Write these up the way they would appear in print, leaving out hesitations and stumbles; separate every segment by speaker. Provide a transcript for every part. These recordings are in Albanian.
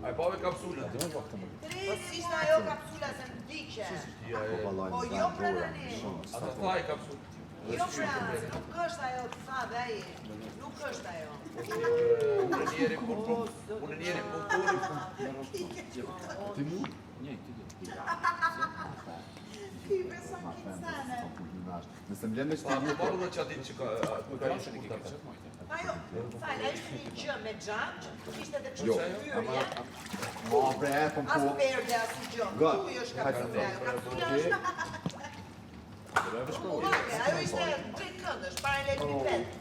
Speaker 1: Ai pave kapsulën.
Speaker 2: Po s'ishte ajo kapsula se më diqe. Po jo pra nani.
Speaker 1: Ata thaj kapsulën.
Speaker 2: Jo pra, nuk është ajo të tha dhe ai. Nuk është ajo.
Speaker 1: Unë njeri punëtori.
Speaker 3: Ti mu?
Speaker 2: Ti beson kinsane.
Speaker 3: Nëse më lënë
Speaker 1: Po parë dhe që atin që ka ishte një kërë.
Speaker 2: Ajo, falë, ishte një gjë me xham, që ishte edhe kështu
Speaker 3: Jo.
Speaker 2: fyrje.
Speaker 3: Ma bre, po
Speaker 2: As perde, as një gjë. Kuj është kapsula, kapsula është... Ajo ishte drejt këndësh, paralel një vetë.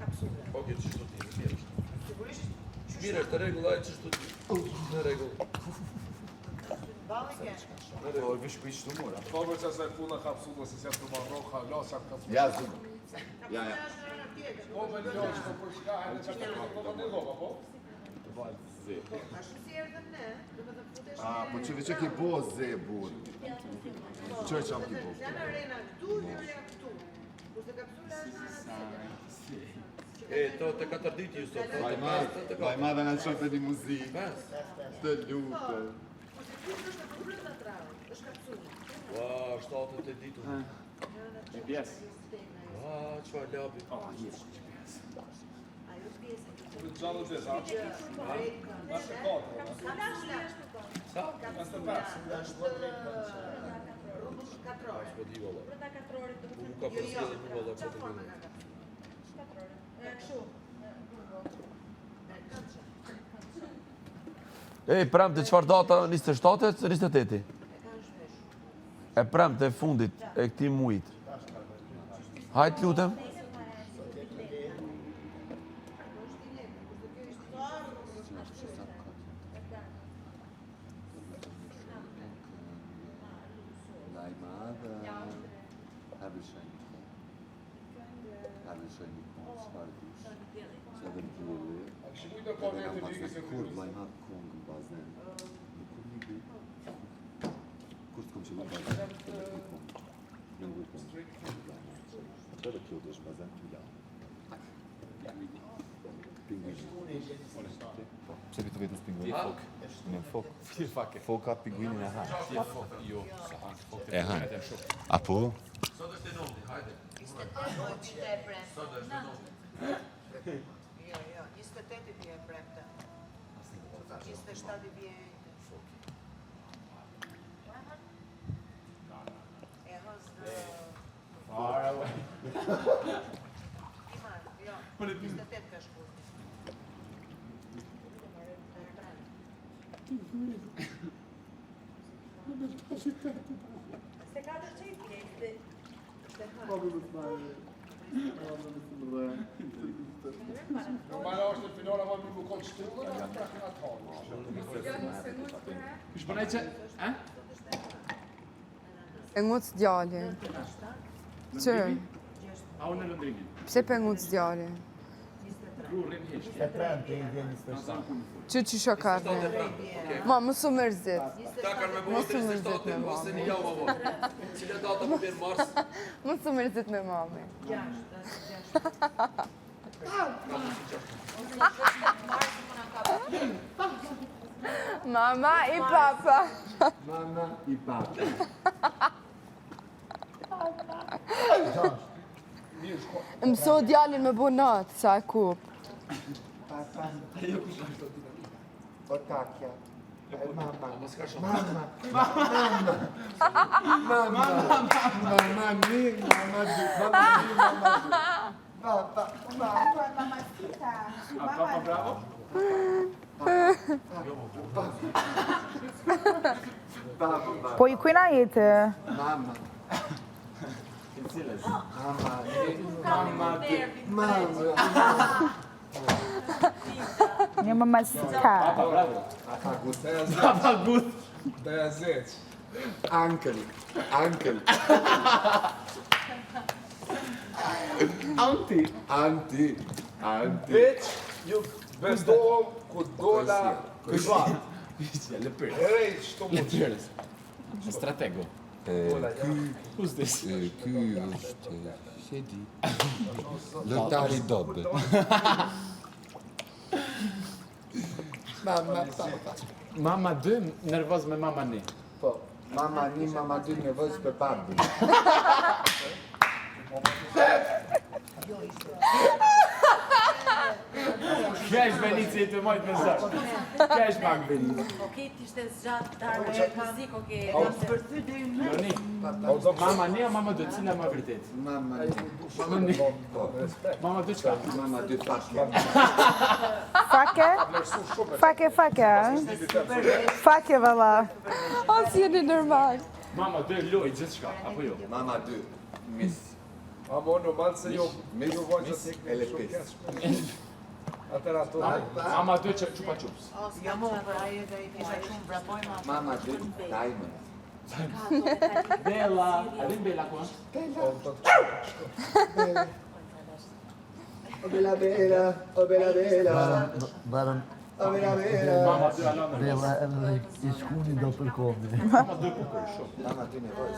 Speaker 2: Kapsula.
Speaker 1: Po kjo që shtu ti, mirë është.
Speaker 2: Sigurisht,
Speaker 1: Mirë është të regull, ajë që shtu ti. Në regull.
Speaker 2: balë ke.
Speaker 3: Po vish ku ishtu mora.
Speaker 4: Kover që se puna kapsullë, se se të marro, hala, sa kapsullë.
Speaker 3: Ja, zumë. Ja.
Speaker 2: Kapsula është në tjetër.
Speaker 4: Po me një që të përshka, hajde që të në roba, po?
Speaker 2: Ashtu si erdhëm ne, do të futesh
Speaker 3: A, po që veqe ki bo ze, bur. Qërë që am ki bo?
Speaker 2: Janë arena këtu, hyrja këtu. Kurse kapsula është në tjetër.
Speaker 1: To të 4 ditë ju sot.
Speaker 3: Vajma dhe nga qëtë një muzikë. Të lutë.
Speaker 2: Kurse kjo është në brenda trave, është kapsula.
Speaker 1: Ua, 7 ditë.
Speaker 5: GPS.
Speaker 1: Qëfar labi.
Speaker 2: Ajo pjesë.
Speaker 4: Në gjallë të sa? Nështë 4.
Speaker 1: Sa?
Speaker 2: Kapsula është rrubull katrore.
Speaker 1: Po di valla.
Speaker 6: Brenda 4 orë të
Speaker 1: Unë ka përsi edhe në valla
Speaker 2: Qa
Speaker 1: po të
Speaker 2: forma
Speaker 1: villa.
Speaker 2: ka kapsula?
Speaker 6: 4 orë. Kështu.
Speaker 1: Ej, premte, qëfar data 27-et, 28-ti? E premte e fundit e këti mujit. Hajtë lutem.
Speaker 4: Shqimuj të ka një të gjikë se
Speaker 3: Kur vajma kongë në bazen. Kur një bi. Kur të kom që në bazen. Në ngujë kongë. Të dhe kjo dhe është bazen të la. Pinguin. Pse vi të vetës pinguin? Fok. Në fok. Foka pinguinin e hanë.
Speaker 5: Jo, sa hanë fok
Speaker 3: E hanë. Apo?
Speaker 1: Sot është e noti, hajde.
Speaker 2: 28 vite e premte.
Speaker 1: Sot është e noti.
Speaker 2: Jo, 28 vite e premte. 27 vite. E hëz në...
Speaker 5: Far away.
Speaker 2: Iman, jo, 28 ka shkur.
Speaker 6: Se ka të qejt kejtë.
Speaker 4: Normala është në finala ma mi më konë shtullën, atë pra këna të hanë.
Speaker 5: Kush bënaj që?
Speaker 7: E nguc djali. Që?
Speaker 5: A unë në lëndrimin.
Speaker 7: Pse pe nguc djali?
Speaker 5: Ru rrim heshtë.
Speaker 7: Që shokarne? Ma, mësu mërzit.
Speaker 1: Ta kanë me bërë 37-in, ose një javë avon. Cile data më bërë mars.
Speaker 7: Mësu mërzit me mami. Mama i papa.
Speaker 3: Mama i papa.
Speaker 7: Mëso djalin me bu natë, sa e kup.
Speaker 3: O kakja. Mama. Mama mi, mama du. Papa.
Speaker 5: A papa bravo?
Speaker 3: Papa.
Speaker 8: Po i kujna jetë?
Speaker 3: Mama.
Speaker 8: Një mamacita.
Speaker 3: Papa gut.
Speaker 4: Dhe e zeq.
Speaker 3: Uncle. Auntie.
Speaker 4: Veç, ju bezdojmë ku dola
Speaker 3: Kushbat.
Speaker 5: Le për.
Speaker 4: rejt shtu mu që.
Speaker 5: Stratego. Who's this?
Speaker 3: Ky është Shedi. Lotari Dob.
Speaker 5: Mama 2 nervoz me mama 1.
Speaker 9: Po, mama 1, mama 2 nervoz për babi.
Speaker 5: Kjo është Benici të mojtë me zërë. Kjo është pak Benici.
Speaker 6: Okej, t'ishte zgjatë darë muzik, okej. Përthy deri në
Speaker 5: Joni, mama 1 o mama 2, cila ma vërtet?
Speaker 9: Mama 1.
Speaker 5: Mama 1. Mama 2 qka?
Speaker 9: Mama 2 fake.
Speaker 8: Fake? Fake. Fake valla.
Speaker 7: As jeni normal.
Speaker 5: Mama 2 loj gjithë shka, apo jo?
Speaker 9: Mama 2 mis.
Speaker 4: Amo normal se jo
Speaker 9: Mis LPS.
Speaker 4: Atëra ato.
Speaker 5: Mama 2 qupa qups.
Speaker 6: Jam unë, për aje dhe i kisha shumë brapojnë.
Speaker 9: Mama 2 diamond.
Speaker 5: Bella, adin Bella ku është?
Speaker 9: O bella bella, o bella bella.
Speaker 10: Barën
Speaker 9: O bella bella.
Speaker 5: Mama 2 alon
Speaker 10: Bella edhe i shkuni do përkomi.
Speaker 5: Mama 2 bukur, shumë.
Speaker 9: Mama 2 nervoz.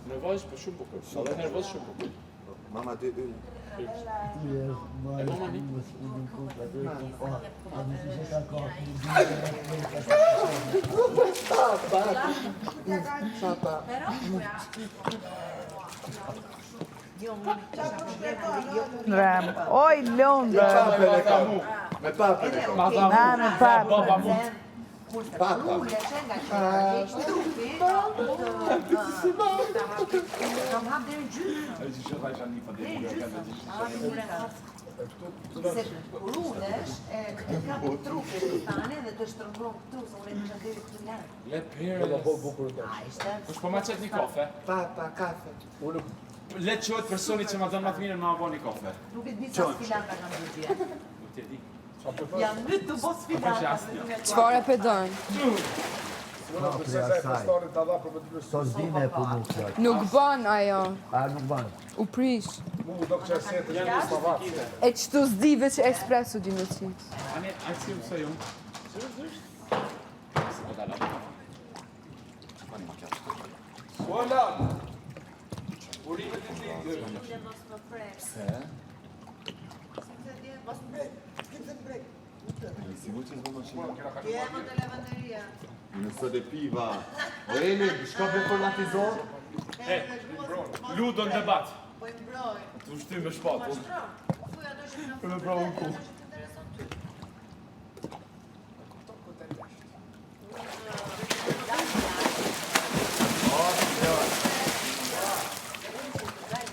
Speaker 5: Nervoz për shumë bukur. Edhe nervoz shumë bukur.
Speaker 9: Mama 2 yll.
Speaker 8: Ram. Oj, Londra.
Speaker 9: Me papën.
Speaker 8: Na, me
Speaker 5: Baba
Speaker 8: papën.
Speaker 5: mund.
Speaker 9: Papa.
Speaker 6: Kam hap deri gjysmë.
Speaker 5: Ai që shoh ai tani pa deri.
Speaker 6: Se rulesh e ka trupin tani dhe të shtrëngon këtu, se unë e kisha deri këtu larg.
Speaker 5: Le pere. Kush po ma qet një kafe?
Speaker 9: Papa, kafe.
Speaker 5: Le qohet personi që ma dhënë më të mirën ma bo një kafe.
Speaker 6: Nuk e di sa sfilanta kam bëgje.
Speaker 5: Nuk t'e di.
Speaker 6: Jam në të bo sfilanta.
Speaker 7: Çfarë pe don?
Speaker 10: Sto zdine po nuk qaj.
Speaker 7: Nuk bën ajo.
Speaker 10: A nuk ban.
Speaker 7: U prish.
Speaker 4: Mu do që setë që në Slovaci.
Speaker 7: E çtu s'di veç espresso di me qit.
Speaker 5: Ani, aksim së ju. Si po dala.
Speaker 4: Voilà. Urimet e lindë.
Speaker 5: Se?
Speaker 3: Sigur që s'bo mashina.
Speaker 2: Jemo të lavanderia.
Speaker 3: Nëse dhe piva. Oreli, shka be formatizor?
Speaker 5: Ludo në debat.
Speaker 2: Po i mbroj.
Speaker 5: Tu shty me shpatu.
Speaker 2: Thuj ato që në
Speaker 5: Me pravu ku.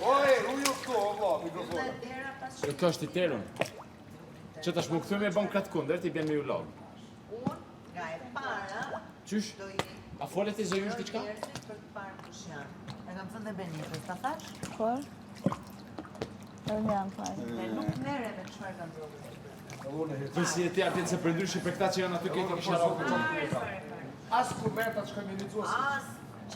Speaker 4: Oj, uju këtu, o vla, mikrofon.
Speaker 5: E kjo është i terun. Që tash më këthy me bon kratë kunder, ti bjen me ju logë.
Speaker 6: Unë, nga e para,
Speaker 5: Qysh?
Speaker 6: do i
Speaker 5: A folet e zëjush diqka?
Speaker 6: njerëzit për të parë kush janë. E kam thënë dhe Benitës, ta thash?
Speaker 8: Por? Edhe më janë fajnë.
Speaker 6: E nuk mere me çfarë kanë ndodhur.
Speaker 5: Për si e ti atin se për ndryshi për këta që janë aty keti kisha rogë.
Speaker 4: As komentat që kam iniciuar si.
Speaker 6: As,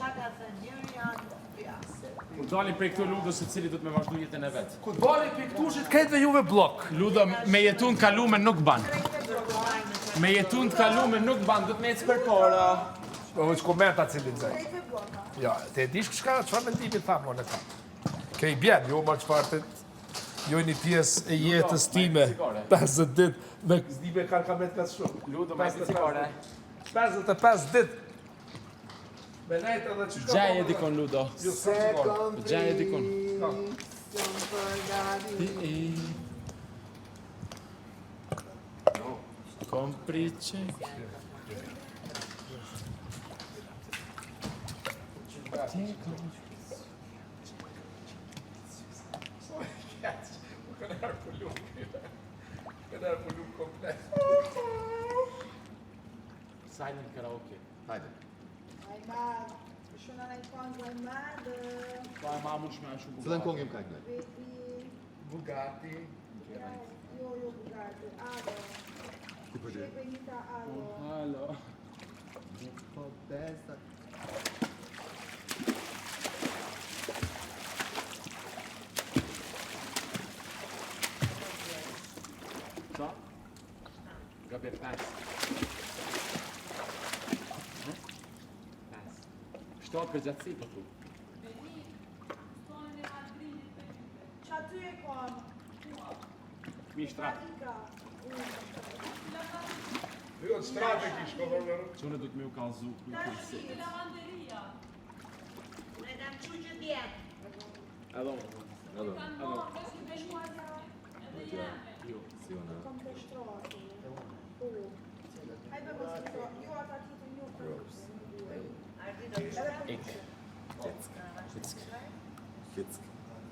Speaker 6: qa ka thënë njëri janë pjase.
Speaker 5: Ku dalin prej këtu Ludo se cili du të me vazhdu jetën e vetë.
Speaker 4: Ku dali piktushit krejtve juve blok.
Speaker 5: Ludo, me jetun të kalume nuk ban. Me jetun të kalume nuk ban, du të me ecë për para.
Speaker 4: Po që komentat cilin zaj. Ja, te dish çfarë mendimi thamë unë kam. Kej bjen, jo ma çfarë të jo një pjesë e jetës time 50 ditë me zdime karkamet ka shumë.
Speaker 5: Ludo, me ecë cikare.
Speaker 4: 55 ditë. Me nejtë edhe që shka
Speaker 5: Gjaj e dikon Ludo. Gjaj e dikon. Komprice. Silent karaoke.
Speaker 3: Hajde.
Speaker 2: Shumë në këngë e madhe.
Speaker 5: Pa ma mu shme shumë bukur.
Speaker 3: Cëllën kongim ka kënë?
Speaker 4: Bugatti.
Speaker 2: Jo, Bugatti. Ado.
Speaker 3: Ku përgjë?
Speaker 2: Benita Ado.
Speaker 5: Halo. Qa? Gabe 5. 7 për gjatësi për tu.
Speaker 2: Qa ty e kam?
Speaker 5: Mi shtrat.
Speaker 2: Ika.
Speaker 4: Jo, strategish, ka vërë.
Speaker 5: Çunë do të më u kallzu kujt se.
Speaker 2: Ne kam çuçë djet.
Speaker 5: Allora.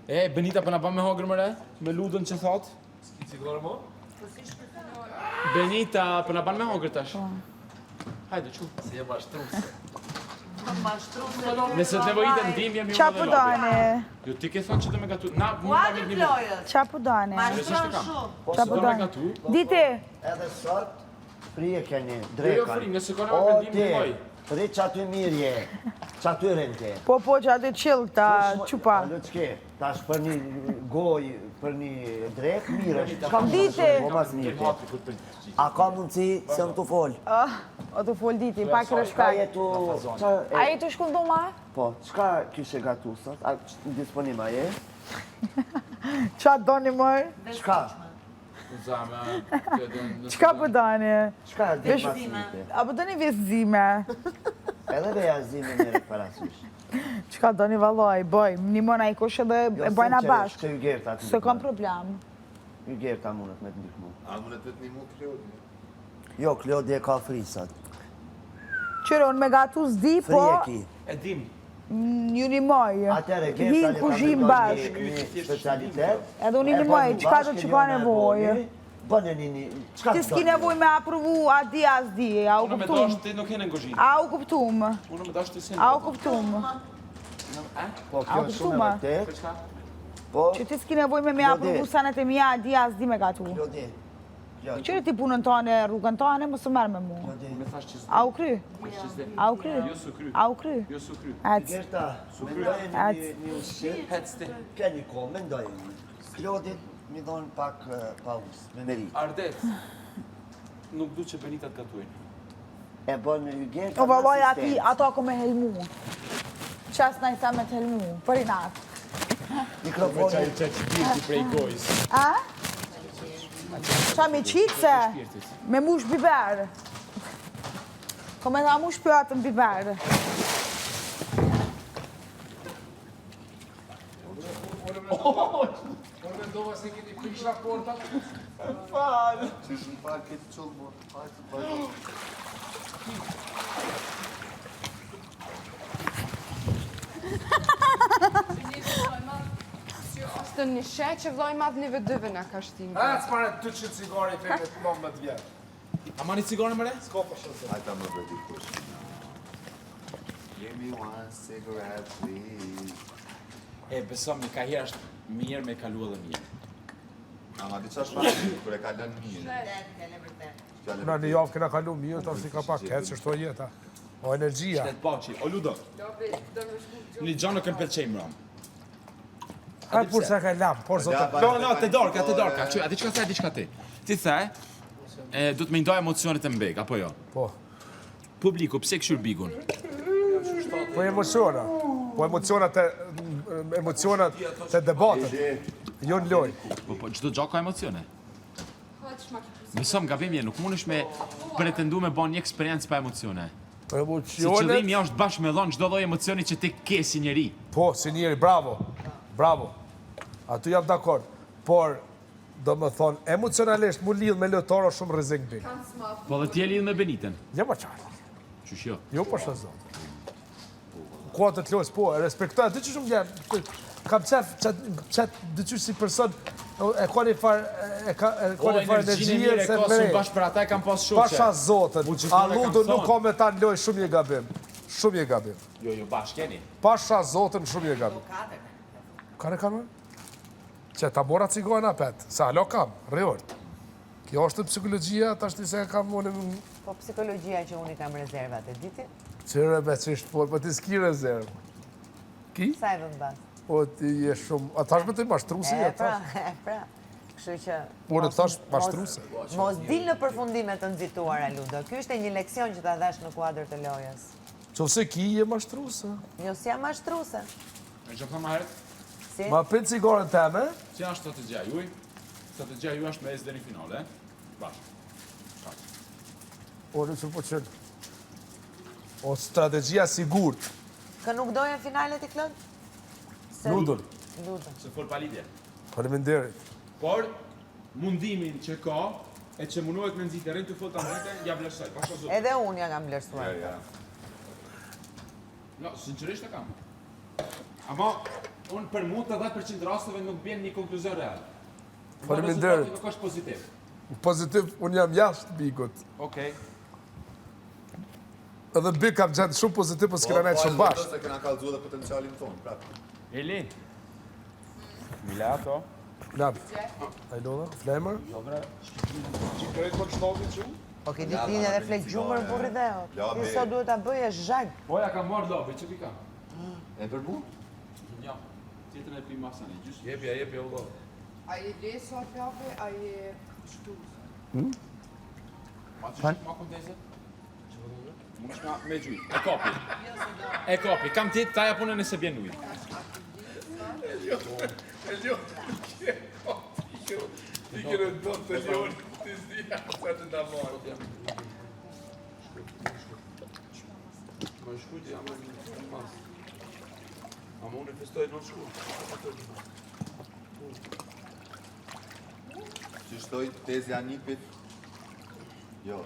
Speaker 5: E, Benita për na bën me hongër më re? Me ludën që thot?
Speaker 4: S'ki cigare mo?
Speaker 5: Benita për na bën me hongër tash. Hajde, çu.
Speaker 4: Si e mashtruse.
Speaker 5: Nëse të nevojitet ndihmë jemi
Speaker 7: Qa
Speaker 5: unë
Speaker 7: po
Speaker 5: dhe Lobi.
Speaker 7: dani?
Speaker 5: Jo ti ke thënë që do me gatu. Na, mund ta
Speaker 6: Kuadrë
Speaker 5: vini.
Speaker 6: plojët.
Speaker 7: Qa po dani?
Speaker 6: Ma
Speaker 5: Nëse
Speaker 6: shtron
Speaker 5: është kam.
Speaker 6: shumë.
Speaker 7: Qa po
Speaker 5: Do me
Speaker 7: dani?
Speaker 5: gatu.
Speaker 7: Diti,
Speaker 10: Edhe sot, frije keni,
Speaker 5: Jo,
Speaker 10: drekan.
Speaker 5: fri, nëse ka na vendim ndihmoj.
Speaker 10: Fri që aty mirë je, që aty rente.
Speaker 7: po që aty qilë ta qupa.
Speaker 10: Alo qke, tash për një goj, për një drek, mirë është.
Speaker 7: Kam diti.
Speaker 10: Po mas mirë. A ka mundësi se më të folë?
Speaker 7: O të fol diti, pak
Speaker 10: Ka
Speaker 7: respekt.
Speaker 10: jetu...
Speaker 7: A i të shkun do ma?
Speaker 10: Po, qka kishe gatu sot? A disponima je?
Speaker 7: Qa doni mërë?
Speaker 10: Qka?
Speaker 5: Zama,
Speaker 7: Qka po dani?
Speaker 10: Qka di mas mite?
Speaker 7: A po doni vjesëzime?
Speaker 10: Edhe veja zime njerët parasysh.
Speaker 7: Qka doni valoj, boj, një mëna i kush edhe e bojna bashkë.
Speaker 10: Që ju gerta të
Speaker 7: Se kam problem.
Speaker 10: Ju gerta mundet me të ndihmu.
Speaker 3: A mundet vetë një mu Klodi?
Speaker 10: Jo, Klodi e ka fri sot.
Speaker 7: Qyre, unë me gatu s'di,
Speaker 10: Fri
Speaker 7: po
Speaker 10: e ki.
Speaker 5: e dim.
Speaker 7: ju një moj.
Speaker 10: Atere,
Speaker 7: Hinë
Speaker 10: gerta
Speaker 7: kuzhim bashkë.
Speaker 10: një specialitet.
Speaker 7: Edhe unë një moj, qka do që ka nevojë?
Speaker 10: Bënë një...
Speaker 7: Ti s'ki nevoj me aprovu a di as di, a u
Speaker 5: Unë me
Speaker 7: kuptum?
Speaker 5: dash ti nuk jene në gozhin.
Speaker 7: A u kuptum?
Speaker 5: Unë me dash ti se.
Speaker 7: A u kuptum?
Speaker 10: Po, kjo është shumë e vërtet. Po,
Speaker 7: Që ti s'ki nevoj me aprovu sanet e mija, a di as di me gatu.
Speaker 10: Klodi.
Speaker 7: Qyre ti punën tane, rrugën tane, më së merë me mu.
Speaker 5: Me thash që
Speaker 7: A u kry? A u kry?
Speaker 5: jo su kry.
Speaker 7: A u kry?
Speaker 5: Jo su kry.
Speaker 7: Ec.
Speaker 10: Gerta, mendojnë një ushqim.
Speaker 5: Hec ti.
Speaker 10: Keni ko, mendojnë. Klodi, mi dhonë pak pauzë, me merit.
Speaker 5: Ardet. Nuk du që Benita të gatuajnë.
Speaker 10: E bënë ju gerta
Speaker 7: O valoj ati, ato ako me helmu. Qas na i sa me të helmu, për i natë.
Speaker 10: Mikrofoni.
Speaker 5: Që shpirti prej gojës.
Speaker 7: A? Qa me qitë se? Me mush biber. Ko me tha mush pjatën biber.
Speaker 4: Unë mendova se keni prish raportat.
Speaker 3: Që shumë pak këtë qëllë, mo. Hajtë të bajtë.
Speaker 8: Është një shetë që vloj madh një vëdëve nga ka shtimë.
Speaker 4: A, s'pare 200 cigare i fejnë të 19 vjetë.
Speaker 5: A mani cigare më re?
Speaker 4: S'ko për shëtë.
Speaker 3: Hajtë ta më bëdi kush. Give me one cigarette, please.
Speaker 5: E, besom, një ka herë është mirë me kalu edhe mirë.
Speaker 3: Ama di qa shpa kër e ka lënë mirë.
Speaker 4: Na një javë këna kalu mirë, ta si ka pak ketë që shto jeta. O energjia.
Speaker 5: Shtet paçi. O Ludo. Një gjanë nuk e pëlqej më ram.
Speaker 4: Hajë pur se ka lam, por zotë.
Speaker 5: No, te dorka. Që, a di çka thaj diçka ti? Ti thaj, do të më ndoj emocionet e mbeg, apo jo?
Speaker 4: Po.
Speaker 5: Publiku, pse këshur bigun?
Speaker 4: Po emociona. Po emocionat të debatët. Jo në loj.
Speaker 5: Po, çdo gjë ka emocione. Mësëm gabimje, nuk mundesh me pretendu me bën një eksperiencë pa emocione.
Speaker 4: Po
Speaker 5: Se
Speaker 4: emocionet.
Speaker 5: qëllimi është bashkë me dhënë çdo lloj emocioni që ti ke si njeri.
Speaker 4: Po, si njeri, bravo. Bravo. Aty jam dakord. Por, do më thonë, emocionalisht mu lidh me lojtarë është shumë rrezik bil.
Speaker 5: Po dhe ti e lidh me Benitën.
Speaker 4: Ja më qartë.
Speaker 5: Qysh jo?
Speaker 4: Jo për shë zotë. Kua të të lojës, po, e respektoj. Aty që shumë gjemë, kam qëtë dyqysh si person, e ka një farë energjie, se
Speaker 5: ka
Speaker 4: të
Speaker 5: su
Speaker 4: mrej.
Speaker 5: bashkë për ata e kam pas shumë
Speaker 4: Pasha zotën,
Speaker 5: Mu gjithmonë e kam
Speaker 4: Alludu nuk
Speaker 5: thonë.
Speaker 4: ka me ta në lojë shumë një gabim. Shumë një gabim.
Speaker 5: Jo, bashkë jeni.
Speaker 4: Pasha zotën shumë një gabim. Kare kam? Që ta mora cigojnë apet, se alo kam, rëjort. Kjo është psikologjia, ta shti se kam unë...
Speaker 6: Po psikologjia që unë i kam rezervat e diti?
Speaker 4: Qërë me që ishtë po ti s'ki rezervë. Ki?
Speaker 6: Sa e vënd basë?
Speaker 4: O, ti je shumë... A tash me të mashtrusi,
Speaker 6: E
Speaker 4: e tash?
Speaker 6: pra. Kështu që...
Speaker 4: Por e tash mashtrusi.
Speaker 6: Mos dil në përfundimet të nxituara, Ludo. Ky është një leksion që ta dhash në kuadër të lojës.
Speaker 4: Qofse ki je mashtrusi.
Speaker 6: Jo, si jam mashtruse.
Speaker 5: E që thëmë herët,
Speaker 6: Si?
Speaker 4: Ma pin cigaren teme?
Speaker 5: që është strategjia juaj? Strategjia juaj është me esë deri në finale, Bashkë.
Speaker 4: Unë që po qënë. O strategjia sigurt.
Speaker 6: Kë nuk dojen finalet i klënë?
Speaker 4: Ludun.
Speaker 6: Ludun.
Speaker 5: Se fol pa lidhje.
Speaker 4: Faleminderit.
Speaker 5: Por, mundimin që ka, e që munohet me nëzite rrën të fol të nëzite, ja vlerësoj. Pasha zotë.
Speaker 6: Edhe unë ja kam vlerësuar.
Speaker 5: No, sinqerisht e kam. Ama, unë për mu të 10% rasteve nuk bjen një konkluzion real.
Speaker 4: Faleminderit.
Speaker 5: Rezultati nuk është pozitiv.
Speaker 4: Pozitiv, unë jam jashtë bikut.
Speaker 5: Okej.
Speaker 4: Edhe bik kam gjetë shumë pozitiv, për s'kena nejtë shumë bashkë.
Speaker 3: Se këna kalëzu dhe potencialin tonë, prapë.
Speaker 5: Eli. Mila ato.
Speaker 4: Lab. Ajlodha, flemër.
Speaker 9: Që krejt për shnotin që?
Speaker 6: Po ke ditë linja dhe flek gjumër burri dhe o. Ti sa duhet ta bëj është zhag.
Speaker 5: Po ja kam marrë lobi, që pi kam?
Speaker 3: E për mu?
Speaker 5: Ja. Tjetën e pi masën e gjysë.
Speaker 9: Jepja, vëllo.
Speaker 2: A je lesa pjave, a je shtus?
Speaker 5: Ma që shqip ma kontese? Më shma me gjuj. E kapi. Kam tjetë taja punën e se bjen ujë.
Speaker 9: Ti kërë do të ljonë, ti zdi sa të da marrë.
Speaker 1: Më shkujt jam në mas. Ama unë e festoj në shkujt.
Speaker 3: Që shtoj tezja nipit? Jo.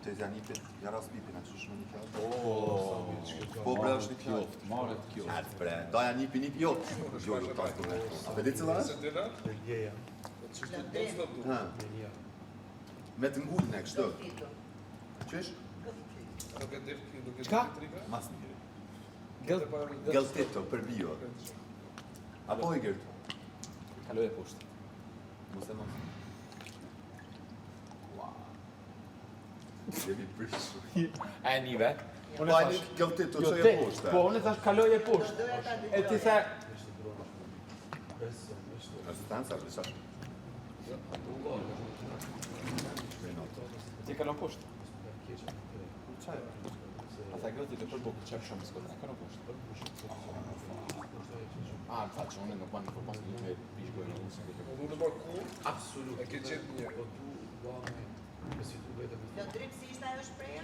Speaker 3: Tezja nipit, ja ras pipin, a që shme një kjallë? Po bre është një kjallë.
Speaker 5: Maret kjo.
Speaker 3: Ertë bre, daja nipi jo. Jo, jo, ta të vetë. A për ditë cila është? Ha. Me të ngullën e kështë. Qësh?
Speaker 9: Qka?
Speaker 3: Mas njëri. Gëlltito, për bio. Apo i gërtë?
Speaker 5: Kaloj e poshtë.
Speaker 3: Mos e mos. Jemi prishu.
Speaker 5: E nive.
Speaker 3: Pa një gëlltito që e poshtë.
Speaker 5: Po, unë e thash kaloj e poshtë. E ti the...
Speaker 3: është të ansar, dhe qash?
Speaker 5: Ti kalon poshtë. Ata gëllti të përbukë, qep shumë s'kot, e kalon poshtë. A, të që unë nuk banë për pasë një të pish gojnë në usë.
Speaker 9: Unë në bërë ku? Absolut. E ke qenë një.
Speaker 6: Do drejt si ishte ajo shpreja?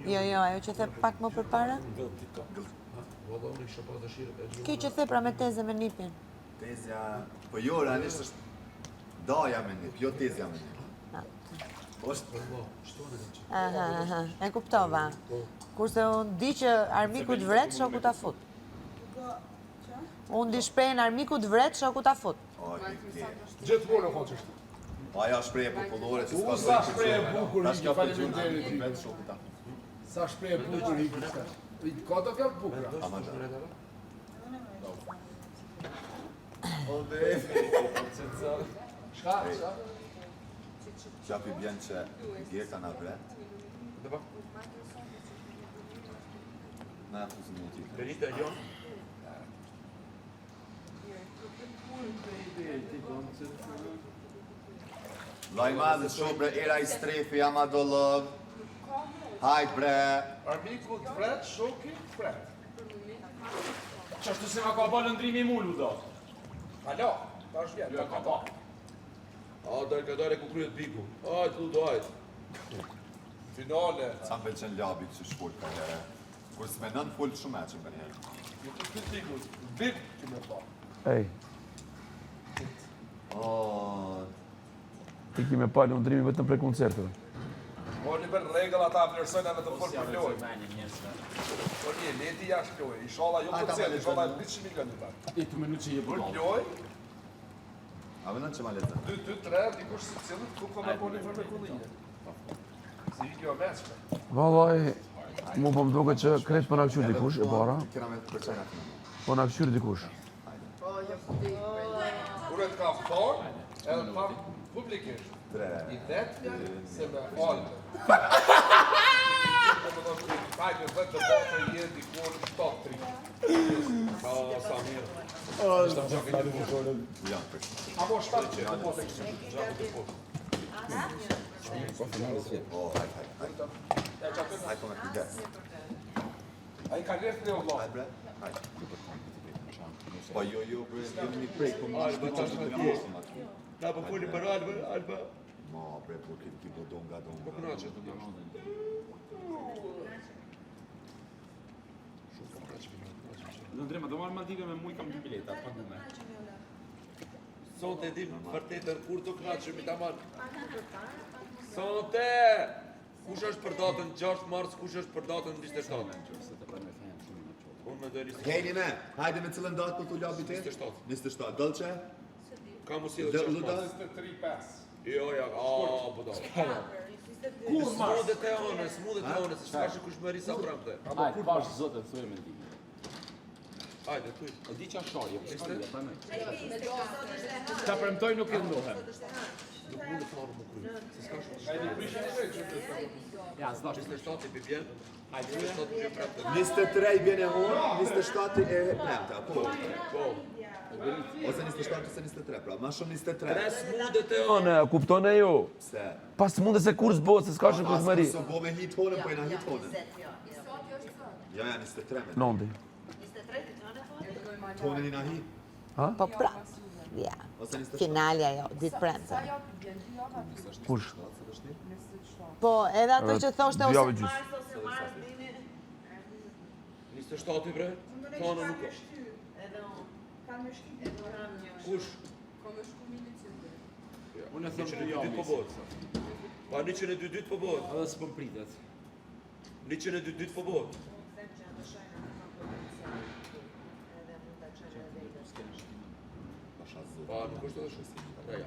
Speaker 6: Jo, ajo që the pak më përpara? Kjo që the pra me teze me nipin.
Speaker 3: Tezja... Po jo, realisht është daja me nip, jo tezja me nip. është...
Speaker 6: Aha, e kuptova. Kurse unë di që armiku të vret, shoku ta fut. Unë di shprejnë armiku të vret, shoku ta fut.
Speaker 9: Gjithë morë në hoqështë.
Speaker 3: Aja shpreje popullore që s'ka
Speaker 9: Sa shpreje bukur
Speaker 3: Ta
Speaker 9: i
Speaker 3: shka për
Speaker 9: faleminderit
Speaker 3: gjuna,
Speaker 9: ti.
Speaker 3: vetë shoku ta.
Speaker 9: Sa shpreje bukur i kështë. Ka të fjallë bukra.
Speaker 3: Ama da.
Speaker 9: Shka?
Speaker 3: Qapi bjen që gjeta na vret. Na e fuzin një tjetër.
Speaker 1: Berita jon.
Speaker 3: Lajma dhe shobre, era i strefi, ama do lëv. Hajt bre.
Speaker 9: Armiku të vret, shoki të vret.
Speaker 5: Qashtu se ma ka ba lëndrimi i mullu, do.
Speaker 9: Alo, ta është vjetë.
Speaker 5: Jo, ka ba.
Speaker 1: A, dare ku kryet biku. Ajt, ludo, ajt.
Speaker 9: Finale.
Speaker 3: Sa më pëlqen labi që shkull ka njëre. Kur s'me nën full shumë e që më njerë.
Speaker 9: Nuk të këtë biku, big që me pa.
Speaker 1: Ej,
Speaker 3: Oh,
Speaker 1: i kime pa lundrimi vetëm prej koncerteve.
Speaker 9: Po një bërë regëll ata vlerësojnë edhe të folë për lojë. Po një, leti jashtë lojë. Ishala jo për cilë, ishala 200 milion një parë.
Speaker 5: I të menu që je
Speaker 9: Për
Speaker 5: bërë.
Speaker 9: lojë,
Speaker 3: a vëndën që ma letë?
Speaker 9: 2-3, dikush si cilët, ku ka me po një për kullinje. Si i kjo meçme.
Speaker 1: Vallaj, mu po më duke që kretë po në këshyr dikush, e para,
Speaker 3: Kena me të përqajnë atë në.
Speaker 1: po në këshyr dikush.
Speaker 9: Ure të kam thonë, edhe tham publikisht. I detja se me alë. Kajtë dhe të botë i jetë dikur 7-3. Sa mirë.
Speaker 3: Janë për shumë.
Speaker 9: Amo 7 që të botë e kështë.
Speaker 3: O, hajt. Hajt po me kujdes.
Speaker 9: A i ka lefë në vlotë.
Speaker 3: Hajt bre, hajt. Po jo, bre, jemi një prej, po më një shpëtë që të pjesë.
Speaker 1: Na po foli për Alba.
Speaker 3: Ma, bre, po këtë ki po donga.
Speaker 5: Po kënaqet të jashtë.
Speaker 11: Do ndrema, do marrë Maldive me muj kam 2 bileta, pa në me.
Speaker 1: Sonte dim vërtetën kur do kënaqemi tamam. Sonte! Kush është për datën 6 mars, kush është për datën 27? Unë me dojë 27.
Speaker 3: Hejni me, hajde me cilën datë për t'u labi ti?
Speaker 1: 27.
Speaker 3: 27. Dolce?
Speaker 1: Ka mu si dhe 6 mars.
Speaker 9: 23-5.
Speaker 1: Jo, ja, po do. Smudhet e onës, se shka që kush më risa prapte.
Speaker 11: Hajde, pash zote, thuj me ndi.
Speaker 1: Hajde, thuj.
Speaker 11: E di që a shorje, për shorje, pa me. Ta premtoj nuk e ndohem.
Speaker 1: Nuk mund të farë më kry. Se s'ka shumë.
Speaker 9: Hajde, prishin
Speaker 11: Ja, s'dash.
Speaker 1: 27 i bjen. Hajde, 27 i bjen prapte.
Speaker 3: 23 i bjene unë, 27 e premta, po.
Speaker 1: Po.
Speaker 3: Ose 27 ose 23, pra, ma shumë 23.
Speaker 1: Tre smundet e onë, kuptone ju.
Speaker 3: Pse?
Speaker 1: Pas smundet se kur s'bot, se s'ka shumë kush më ri.
Speaker 3: Asë bo me hit honën, po e na hit honën. Ja, 23 me.
Speaker 1: Nondi.
Speaker 3: Tonën i na hit.
Speaker 7: Po pra. Ja.
Speaker 3: Ose 27.
Speaker 7: Finalja jo, ditë premte.
Speaker 1: Kush?
Speaker 7: Po, edhe ato që thoshte ose
Speaker 1: Djave gjys.
Speaker 2: Mars ose mars dini.
Speaker 1: 27 i bre? Tonë nuk ka.
Speaker 2: Edhe unë. Kam me shkip. Edhe unë.
Speaker 1: Kush?
Speaker 11: Unë e thëmë të
Speaker 1: 122
Speaker 11: jam.
Speaker 1: po bot. Pa 122 po bot.
Speaker 11: Edhe s'pëm pritet.
Speaker 1: 122 po bot. Pa nuk është edhe shumë. Reja.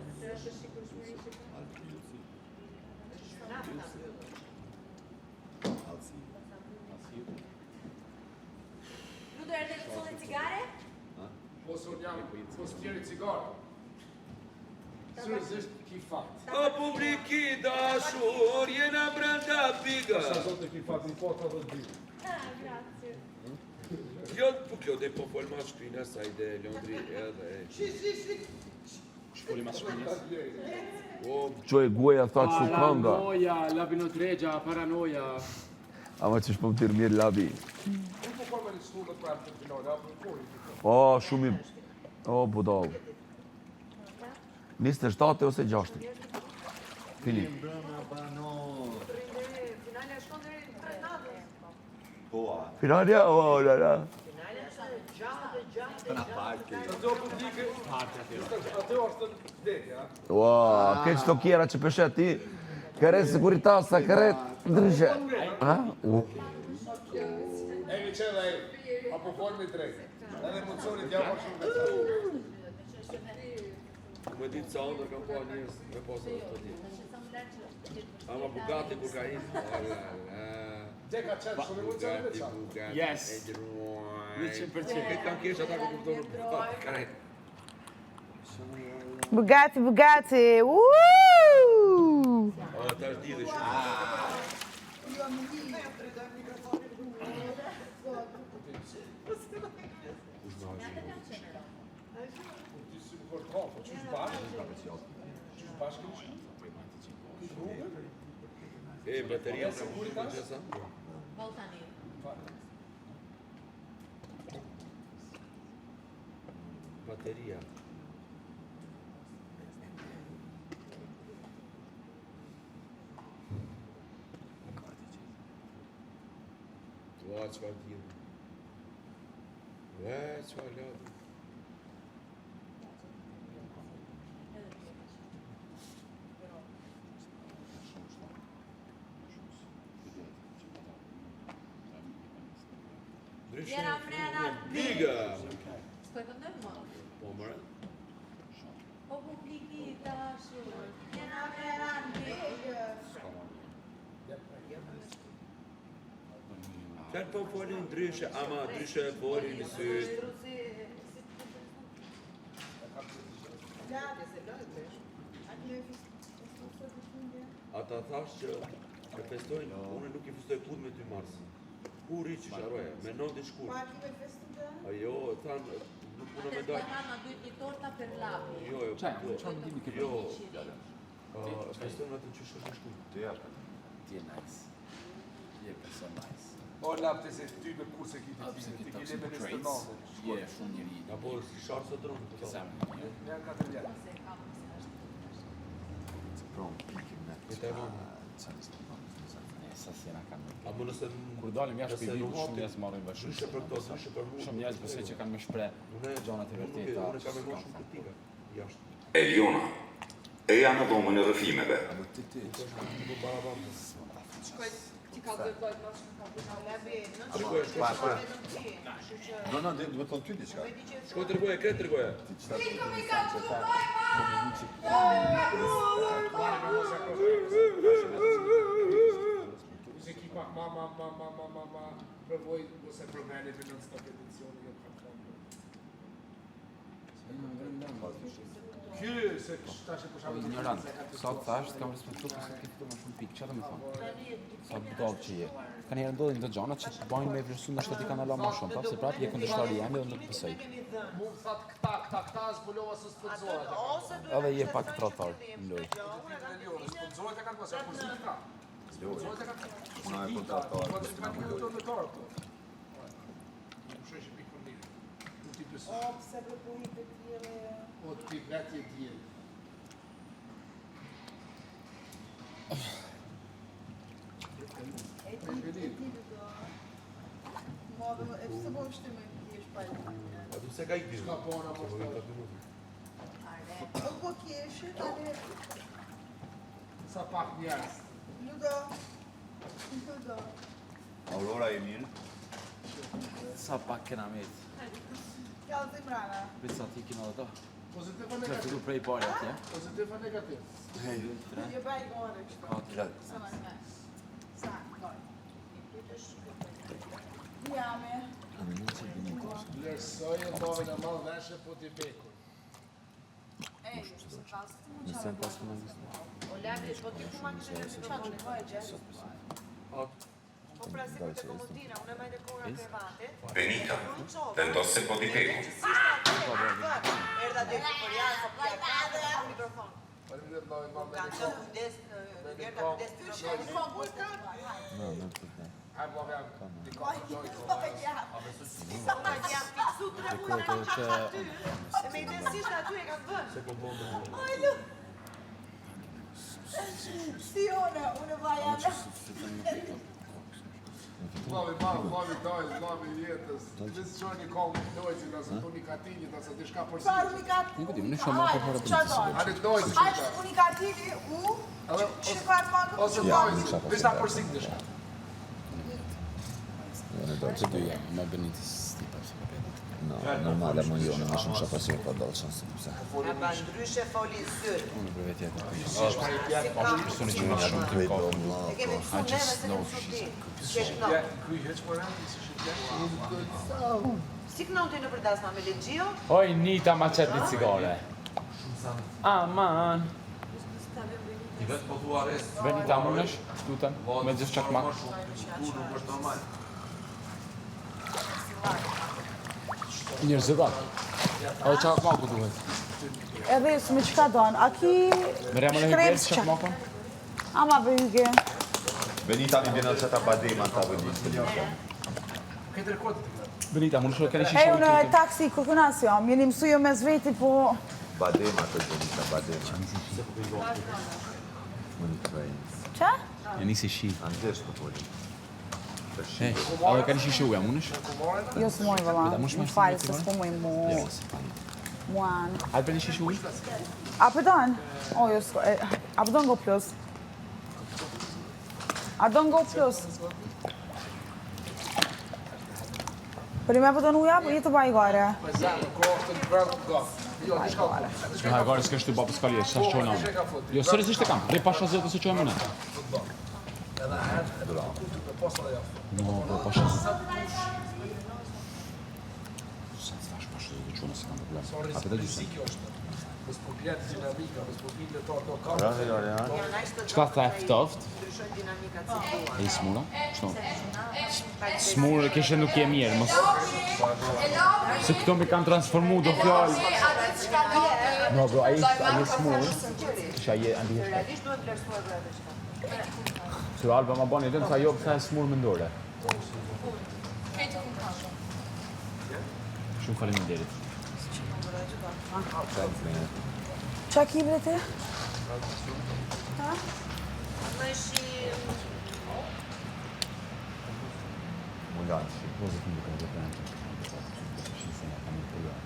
Speaker 2: Ju do erdhe të thonë cigare?
Speaker 9: Ose unë jam, ose tjeri cigarë. Sërëzisht ki fakt.
Speaker 1: O publiki dashur, jena brenda biga.
Speaker 9: Sa zote ki fakt, në pota dhe të biga.
Speaker 2: Grazie.
Speaker 1: Kjo dhe po fol ma shkrina sa ide, Londri edhe.
Speaker 11: Shpoli mas shpinjes.
Speaker 1: Qoj guaja thot që kënga.
Speaker 11: Paranoja, labino tregja, paranoja.
Speaker 1: Ama që shpëm tirë mirë labi.
Speaker 9: Unë po kom e një snu dhe prapë të finale, apo në kori.
Speaker 1: O, shumë i... O, budov. 27 ose 6. Fini.
Speaker 3: Brëna banor.
Speaker 2: Finalja shkon deri në 3 natë.
Speaker 3: Po, a.
Speaker 1: Finalja, o, la.
Speaker 2: Finalja është 6
Speaker 3: Të na parke.
Speaker 9: Të do publike, atë është të vdekja.
Speaker 1: Ua, ke qëto kjera që pëshet ti, kërre siguritasa, kërre ndryshe. Ha?
Speaker 9: E mi qela e, apo folë me drejtë. Edhe emocionit jam më shumë me
Speaker 1: Me ditë sa ndër kam pa njës me posë dhe të ditë. Ama Bugatti kur ka hinë.
Speaker 9: Dhe ka qenë shumë emocionit dhe qanë.
Speaker 1: Bugatti.
Speaker 11: Yes. 100%.
Speaker 1: Këtë kam kesh ata ku kuptonë Bugatti. Kare.
Speaker 7: Bugatti, Bugatti. Uuuu!
Speaker 1: O, ta është di dhe shumë.
Speaker 9: Ti si më kërë kapo, qysh bashkë? Qysh bashkë në
Speaker 1: E, bateria në më shumë gjësa. Bateria. Ua, qëfar t'jilë. Ua, qëfar lëdë.
Speaker 2: Jena mrena
Speaker 1: Biga!
Speaker 2: S'po e këndoj më?
Speaker 1: Po, mëre.
Speaker 2: O publiki dashur, jena mrena bigë.
Speaker 1: Kanë po folin ndryshe, ama ndryshe e folin në sytë. Ata thash që e festojnë, unë nuk i festoj kur me 2 mars. Kur i që sharoja, me 9 shkur. A jo, thanë, nuk punë me dojnë.
Speaker 2: Hanno due torta per l'api.
Speaker 1: Jo, jo,
Speaker 11: Çaj, çfarë mendimi ke?
Speaker 1: Jo, festojnë atë që shumë shkur.
Speaker 11: Ti je nice. Je person nice.
Speaker 9: O, lapte se ty me kurse ki të
Speaker 11: Pse
Speaker 9: time,
Speaker 11: ki
Speaker 9: ti ki
Speaker 11: toxic
Speaker 9: lebe në
Speaker 11: traits?
Speaker 9: stërnave.
Speaker 11: Je shumë njëri.
Speaker 1: Apo si sharë së dronë.
Speaker 11: Kësa
Speaker 9: Me janë 4 vjetë.
Speaker 3: Pronto.
Speaker 5: Sa sjena kanë.
Speaker 1: Apo nëse
Speaker 5: Kur dalim jashtë për vitit, shumë njerëz marrin vesh.
Speaker 1: Ndryshe për këto, ndryshe për mua.
Speaker 5: Shumë njerëz besoj që kanë më shpreh gjonat e vërteta.
Speaker 1: Unë kam më shumë kritika jashtë.
Speaker 12: Eliona, eja në dhomën e rrëfimeve.
Speaker 8: Ti ka dhe dojtë më shumë
Speaker 3: No, duhet thonë ty diçka.
Speaker 1: Shkoj tërgoje, kretë tërgoje.
Speaker 9: Ekipa ma provoj ose problemi për non stop edicioni jo kam thënë. Se tash e pusha
Speaker 5: Ignorant. Sot tash kam respektuar se ke këtu më shumë pikë. Çfarë më thon? Sa budall që je. Kanë herë ndodhin të gjona që të bajnë me vlerësu në shtati kanë ala më shumë, pa se prapë je kundërshtari jam dhe nuk besoj.
Speaker 9: Mund thot këta zbulova se spotzohet.
Speaker 5: Edhe je pak trotar në lojë.
Speaker 9: Spotzohet e kanë pasur kursin këta. Spotzohet e kanë.
Speaker 3: Una e kontratar.
Speaker 7: Pse proponi të tjere...
Speaker 9: O të pi vetje djelë.
Speaker 7: E ti do... Modë, e pse po shtyme ti është pajtë?
Speaker 1: Aty se ka I gjithë.
Speaker 9: Shka pona më shtë.
Speaker 7: O po kjeshe, tani...
Speaker 9: Sa pak njerës.
Speaker 7: Ludo.
Speaker 3: Aurora e mirë.
Speaker 5: Sa pak kena met.
Speaker 7: Ja dhe mrana.
Speaker 5: Pesa ti kina dhe ta.
Speaker 9: Pozitiv o
Speaker 5: Këtë
Speaker 9: negativ?
Speaker 5: du prej pari atje.
Speaker 9: Pozitiv o negativ?
Speaker 7: Je baj gore kështu. Sa më me. Sa, goj. Jame.
Speaker 9: Lërsoj e bove në malë veshe po t'i bekur.
Speaker 7: Ej,
Speaker 5: Në sen pas këna gjithë.
Speaker 2: O Lagri, po ti ku ma kështë në qatë në vojë gjë? Po pra si për të komodina, unë e majtë kura krevate.
Speaker 12: Benita, vendosse po di peku.
Speaker 2: Erda dhe për janë, po pja kadë, e mikrofon.
Speaker 9: Faleminderit novi malë me
Speaker 2: Kanë të kujdes, Gerda kujdes të mikrofon.
Speaker 5: No, nuk të të.
Speaker 9: Hajë bove jam.
Speaker 2: Sa ma jam fiksu të rëmuna pa qatë aty. E me i desisht aty e kanë vënë.
Speaker 1: Se po bëndë.
Speaker 7: Ajlu. Si unë vajana.
Speaker 9: Novi dojës, novi jetës. Nësë që një kohë dojësit, asë të unikatinit, asë të shka përsi.
Speaker 7: Çfarë unikatini?
Speaker 5: Nuk e di, nuk shumë për fara
Speaker 7: Çfarë do?
Speaker 9: Hajde dojësit që
Speaker 7: Hajde unikatini, shifat makë.
Speaker 9: ose dojësit, dishta përsik dishka.
Speaker 5: Në do të dy jam, me Benitis tipa që ka petë.
Speaker 3: No, normale më jo, në më shumë shapasi e përdojë që nësë pëse.
Speaker 2: E ba ndryshe foli zyrë.
Speaker 5: Unë për vetë jetë.
Speaker 9: Shka i pjetë,
Speaker 5: Është personi që më shumë të kohë.
Speaker 2: E kemi kësu neve se kemi su ti.
Speaker 9: kuj heq për rëndi, si shë pjetë.
Speaker 2: Si kënon të në përdasma me Legjio?
Speaker 5: Oj, Nita ma qëtë një cigare. Aman.
Speaker 1: I vetë po thua rest.
Speaker 5: Benita munësh, tutën, me gjithë qakmak.
Speaker 1: Ku nuk është normal.
Speaker 5: Njërë zëda. Edhe qakmaku duhet.
Speaker 7: Edhe së me qka donë, a ki...
Speaker 5: Me remën e hygjerës qakmakon?
Speaker 7: Ama për hygje.
Speaker 3: Benita mi bjena që ta badema ta vëllit të ljusë.
Speaker 9: Këtë rekordet të këtë.
Speaker 5: Benita, munësh keni
Speaker 7: E
Speaker 5: shishe
Speaker 7: unë taksi kërkënas jam, jeni mësu jo me zveti, po...
Speaker 3: Badema të Benita, badema. Më një të vejnë.
Speaker 7: Qa?
Speaker 5: E nisi shi.
Speaker 3: Andesh të poli.
Speaker 5: Hey, edhe keni shishe uja, munësh?
Speaker 7: Jo së mojë, vëlla. Më falë, se s'po mojë mu... Muan.
Speaker 5: Hajde për një shishe uj?
Speaker 7: A përdojnë? O, jo s'ko... A përdojnë go plus? A përdojnë go plus? Për i me përdojnë uja, për i të baj gare.
Speaker 9: Me zemë, kohë të në bërë të gafë. Jo, në shka të.
Speaker 5: Në hajgare s'kesh të babës kalje, sa shqojnë amë. Jo, sërëzisht e kam, prej pasha zëtë se qojnë mëne.
Speaker 9: Edhe herë, e dura. Me posa dhe jafë.
Speaker 5: No, prej pasha zëtë. Sa të thash pasha zëtë qojnë se kam problem.
Speaker 9: Sorry,
Speaker 5: A për të gjithë.
Speaker 9: riziki është. Mësë po pjetë dinamika, mësë po pjetë të ato
Speaker 3: Ja,
Speaker 9: kamë.
Speaker 3: ja, ja.
Speaker 5: Qka tha eftoft?
Speaker 2: Ndryshojnë dinamika të
Speaker 5: E i smura? Shto?
Speaker 2: situat.
Speaker 5: Smurë kishe nuk je mirë, mos... Se këto mi kanë transformu do fjallë. No, bro, a je smurë? Që a je andi heshtë?
Speaker 2: Realisht duhet vlerësuar vërë shka.
Speaker 5: Se Alba ma bani dhe sa jo pësa e smurë mendore. Shumë faleminderit.
Speaker 7: Qa ki bre ti?
Speaker 2: Në shi...
Speaker 3: Mulan.
Speaker 5: Muzikën duke në referentin. Shisën e kam të luat.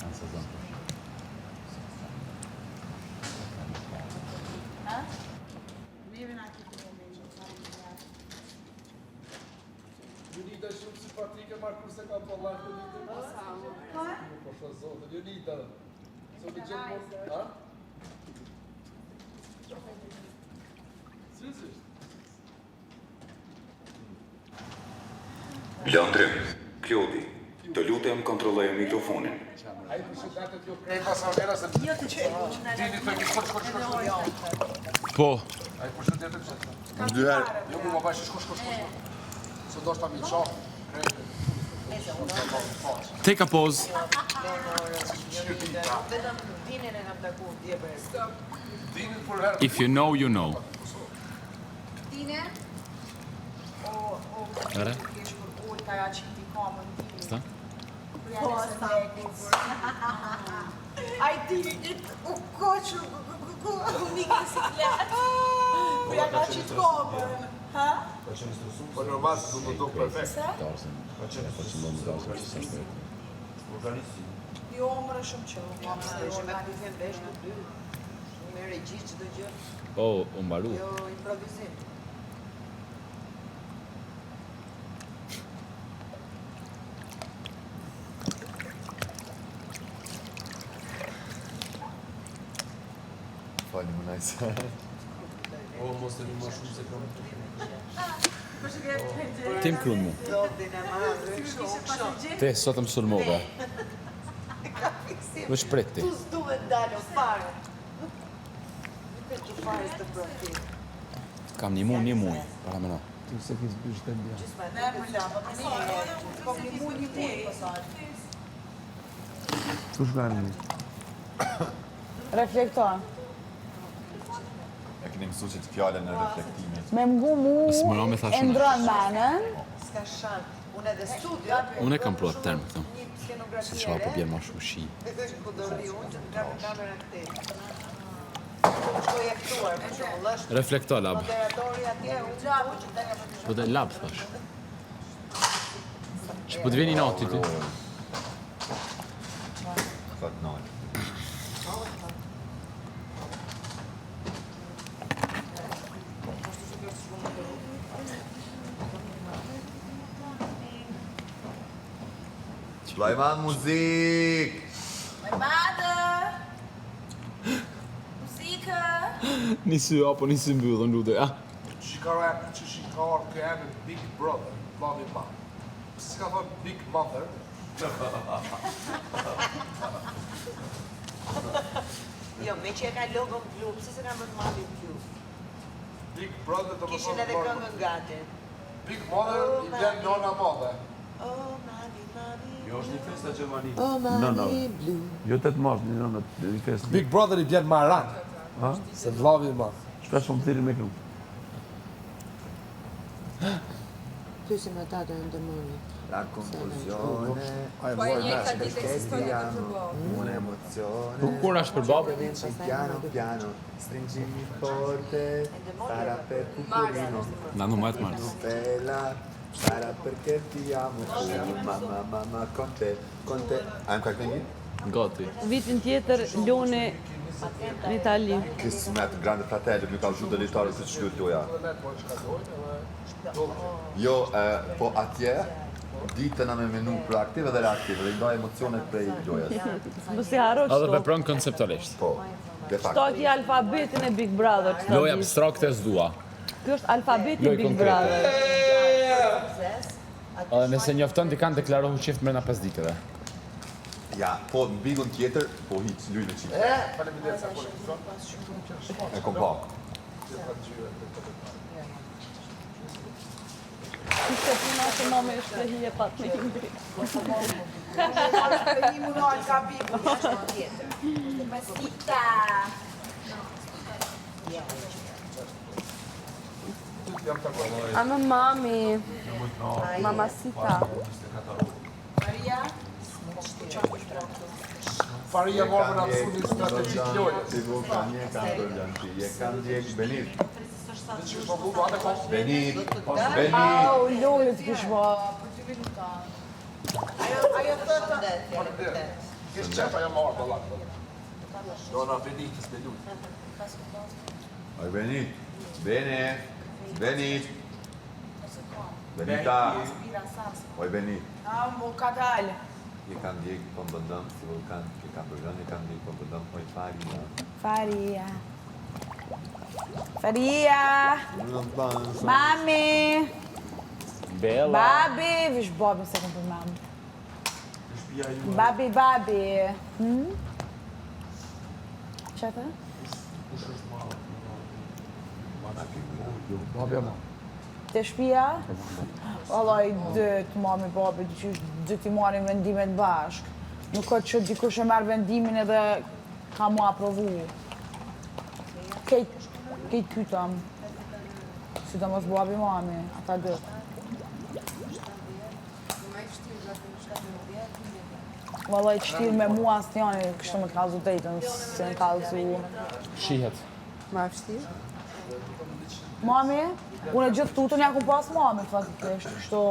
Speaker 5: Në sezon të shi.
Speaker 9: Junita shumë simpatike, marrë kurse ka po lajtë Junita. Po shë zotë, Junita. Së të gjithë mos... Ha? Sësisht?
Speaker 12: Lëndrim, Klodi, të lutem kontrolloj mikrofonin.
Speaker 9: Ai përshëndetet ju prej pasavera se...
Speaker 2: Jo të qenë.
Speaker 9: Dini të një shkosh.
Speaker 5: Po.
Speaker 9: Ai përshëndetet që...
Speaker 3: Në dy herë.
Speaker 9: Jo, mu më bashkë shkosh. Se do shta mi qohë.
Speaker 5: Take a pause.
Speaker 2: Vetëm dinin e kam taku djeber.
Speaker 9: Dinin për herë.
Speaker 5: If you know, you know.
Speaker 7: Dine?
Speaker 5: Ere?
Speaker 7: Ka qiti kamën dini.
Speaker 5: Sta?
Speaker 7: Po, ai dini u koqë, u nikë si kletë. Ja ka qitë kamën. Ha?
Speaker 9: Po normal se du të do perfekt.
Speaker 5: Dorsen. Po që më më dorsen që sa shpejt.
Speaker 1: Organizim.
Speaker 7: Jo, mërë shumë që.
Speaker 2: Ishë me këpifin vesh të dy. Me regjistë që të gjë.
Speaker 5: Po, u mbaru.
Speaker 2: Jo, improvizim.
Speaker 3: Fali më najse.
Speaker 1: O, mos të një ma shumë se kam të
Speaker 5: Tim krun mu.
Speaker 2: Zotin e marrë, shumë.
Speaker 5: Te sot më sulmove.
Speaker 2: Ka fiksim.
Speaker 5: Më shpret ti.
Speaker 2: Tu s'duhet dalë o fare. Nuk e që fare të profil.
Speaker 5: Kam një muj, para me na. Ti se ki zbysh të ndja.
Speaker 2: Ne më lama, po një muj, pasaj.
Speaker 5: Tu shgarë një.
Speaker 7: Reflektor.
Speaker 3: E keni mësu që të fjallën e reflektimit.
Speaker 7: Me mgu mu
Speaker 5: Së më me tha
Speaker 7: e
Speaker 5: shumë.
Speaker 7: ndronë menën.
Speaker 2: Ska shan. Unë edhe studio.
Speaker 5: Unë e kam pro atë term këto.
Speaker 2: Një skenografie.
Speaker 5: Se çfarë po bjen ma shumë shi.
Speaker 2: Ku do rri unë që të kam kamera këti. Shkoj e këtuar, për shumë, lësht.
Speaker 5: Reflekto lab.
Speaker 2: Moderatori atje, unë që të nga për
Speaker 5: Po dhe lab thash. Që po të vjeni nati ty.
Speaker 3: Thot nojë. Sulejman muzik!
Speaker 7: Madë! Muzikë!
Speaker 5: Nisi apo nisi mbyllën lutë.
Speaker 9: Shikara që shikarë kë e me Big Brother, Mami Ma. Si ka thënë Big Mother?
Speaker 2: Jo, me që e ka logon blu, pëse se ka më të mali blu?
Speaker 9: Big Brother të më
Speaker 2: Kishin edhe këngën gati.
Speaker 9: Big Mother i bjen nona madhe.
Speaker 2: Oh, mami, mami.
Speaker 1: Jo, është një festa Gjemani.
Speaker 2: Oh, mami, blu.
Speaker 1: Jo 8 mars, një në festa.
Speaker 9: Big Brother i bjen Maran. Se vllavi i madh.
Speaker 1: Shpesh më thiri me këngë.
Speaker 2: Pysim ata të ndërmoni.
Speaker 3: La confusione, un'emozione.
Speaker 5: Kur është për babë?
Speaker 3: Piano piano, stringimi forte, sarà per Cucurino.
Speaker 5: Na në majtë marës.
Speaker 3: Bella, sarà perché ti amo, mamma, con te. A më ka këngë?
Speaker 5: Gati.
Speaker 13: Vitin tjetër loni në Itali.
Speaker 3: Kismet, Grande Fratello, mi ka shumë delitarë se që shkyltoja. Jo, po atje, ditën me menu proaktive dhe reaktive, dhe i ndaj emocionet prej gjojës.
Speaker 13: Mos i harro
Speaker 5: Edhe
Speaker 13: kështu.
Speaker 5: vepron konceptualisht.
Speaker 3: Po, de facto.
Speaker 13: Shtoki alfabetin e Big Brother. çfarë
Speaker 5: Loj
Speaker 13: di.
Speaker 5: abstrakte s'dua.
Speaker 13: Ky është alfabeti
Speaker 5: Loj
Speaker 13: Big
Speaker 5: konkrete.
Speaker 13: Brother.
Speaker 5: Edhe nëse njofton ti kanë deklarohu qift mrena 5 ditëve.
Speaker 3: Ja, po në bigun tjetër, po hiq lujnë qitë.
Speaker 9: Faleminderit sa kolekcion.
Speaker 3: E kom pa.
Speaker 13: Ishte puna që mama e shprehje pat me indri.
Speaker 7: Shprehimu në alë ka bigu, është tjetër. Masita!
Speaker 8: Ama mami. Mamacita.
Speaker 7: Maria?
Speaker 9: Paria morën në mësuni strategjik lojës.
Speaker 3: Si Vulkani e kanë bërë e kanë djek Benit.
Speaker 7: Benit. Au, lojët kish ba.
Speaker 2: Ajo thotë...
Speaker 9: Kishë qefa jam marrë të lakë. Dona Benitës me lujtë.
Speaker 3: Oj Benit. Benit. Benita. Oj Benit.
Speaker 7: Mo ka dalë.
Speaker 3: E kanë djek për mbëndëm, si Vulkan, e kanë bërën, e kanë djek për mbëndëm, oj
Speaker 7: Faria. Mami.
Speaker 5: Bella.
Speaker 7: Babi. Vish babi se kom për mami. Babi. Që të?
Speaker 4: Babi ama.
Speaker 7: Të shpia? Allaj, dëtë, mami, babi, dë t'i marim vendimet bashk. Nuk ka që dikush e merë vendimin edhe ka mu aprovu. Kejt pytam. Si të mos babi, mami, ata dëtë. Allaj, qëtirë me mua asë njani, kështë me kalzu dejtën, se në kalzu...
Speaker 5: Shihet.
Speaker 8: Ma e fështirë?
Speaker 7: Mami, unë e gjithë tutën ja ku pas mami, faktikisht, kështu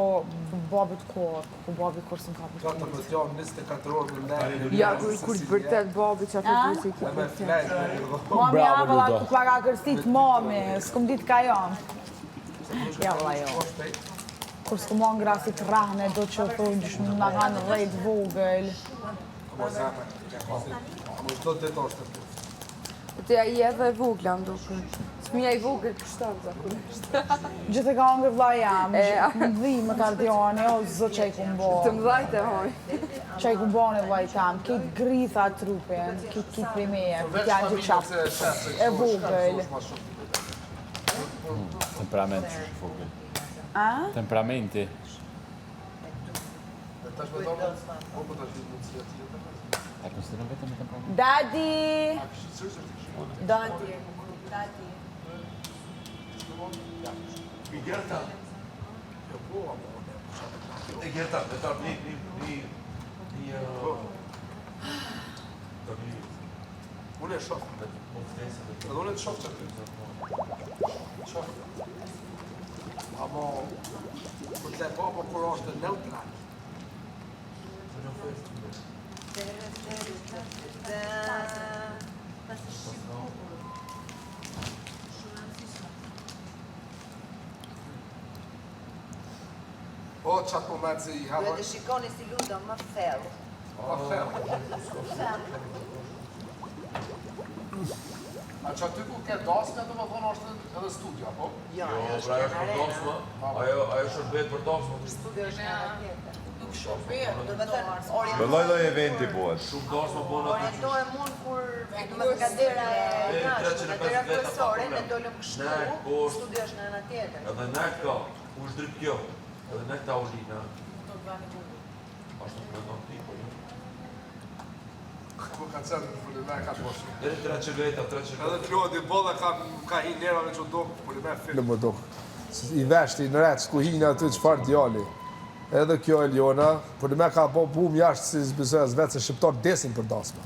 Speaker 7: babit korë, ku babit korë së në kapit.
Speaker 9: 14 janë 24 orë në mërë.
Speaker 8: Ja, kur të bërtet babi që atë du se ki bërtet.
Speaker 7: Mami, avëlla, ku t'la ka kërstit mami, s'kom dit ka janë. Ja, vëlla, jo. Kur s'kom mon grasit rahne, do që thonë gjysh në kanë rejt vogël.
Speaker 8: Të ja i edhe e vogla, më duke. S'mija i vogël kështar, zakonisht.
Speaker 7: Gjithë e ka ngër vla jam, më dhimë të ardjone, o zë që i kumë bo.
Speaker 8: Të mdhajt e hoj.
Speaker 7: Që i kumë bo në vla i tam, kitë gritha trupin, kitë primeje, kitë janë gjithë qapë e vogël.
Speaker 5: Temperament që është vogël.
Speaker 7: A?
Speaker 5: Temperamenti. A konsideron vetëm me temperament?
Speaker 7: Daddy!
Speaker 1: I Gerta. E Gerta, një...
Speaker 9: Unë e shofë. Edhe unë e të shofë që të shofë. Amo, kur të e babo kur është neutral. O, qatë moment si i havë...
Speaker 6: Duhet të shikoni si lutem më thellë.
Speaker 9: Ma thellë. A që aty ku ke dasme, do më thonë është edhe studio, apo?
Speaker 6: Jo,
Speaker 1: pra është për dasme, ajo shërbet për dasme.
Speaker 6: Studio është nga tjetër.
Speaker 2: Nuk shofet,
Speaker 6: Do të thënë,
Speaker 3: Loj eventi buhet.
Speaker 1: Shumë dasme bona të
Speaker 6: orientohem unë kur më kadera e nashtë, kadera kryesore, ne dolëm kështu, studio është nga ana tjetër.
Speaker 1: Edhe nakt ka, ku është dryp kjo, edhe nakt ta Olina. Ashtë të me tonë tipo, jo?
Speaker 9: Ku ka cërë në Pulimer ka të moshë.
Speaker 1: Edhe 3 qëveta.
Speaker 9: Edhe Klodi Bolla ka hi nerave që do Pulimer film.
Speaker 4: Në më do. I veshti në retë, s'ku hinë aty qëfar djali. Edhe kjo Eliona, për me ka po bum jashtë si zbësojës vetë se shqiptarë desin për dasma.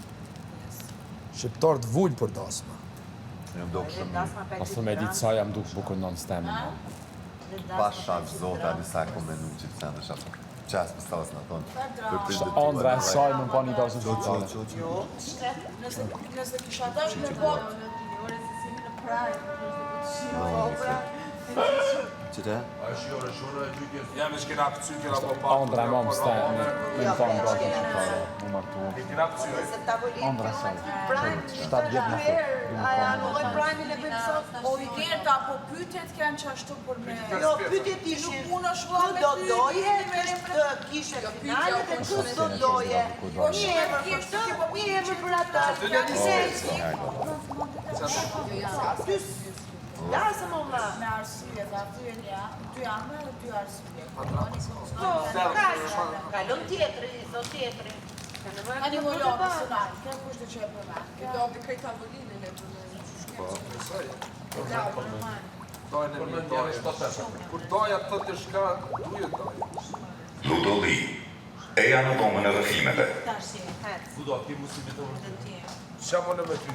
Speaker 4: Shqiptarë të vujnë për dasma.
Speaker 3: Jam do këshëm
Speaker 5: Pasë me ditë sa jam duke bukur non-stem.
Speaker 3: pasha zota disa komenu që të sendë shatë. Qasë për stavës në tonë.
Speaker 5: Ondra e saj më pa një dasën shqiptare.
Speaker 2: Nëse kisha të është në botë.
Speaker 3: Qëte?
Speaker 1: A është jore, shone e gjykjes.
Speaker 9: Jam e shkena pëcy, kena po pa.
Speaker 5: Ondra e mam staj, me më pa një dasën shqiptare. Më martu.
Speaker 9: Kena pëcy.
Speaker 5: Ondra e saj. 7 vjetë më
Speaker 2: Anulloj prajmin e bëjmë sot. O i Gerta, po pytet kanë që ashtu për me...
Speaker 6: Jo, pyetjet ishin, ku do doje të kishe finale dhe ku do doje. Një emër për këtë, një emër për ata. Lasë më ma.
Speaker 2: Me arsye, dhe aty e një, ty amë dhe ty arsye.
Speaker 6: Kalon tjetëri, thot tjetëri.
Speaker 2: Ka një më lopë sënaj, kjo kush të që e për me.
Speaker 8: I do bi kaj tavolinën e për me.
Speaker 9: Dojnë e mi doje. Kur doja të të shka, duje doje.
Speaker 12: Ludolli. Eja në dhomën e rrëfimeve.
Speaker 1: Ludo, a ke mos i metëm?
Speaker 4: Çamo në me ty.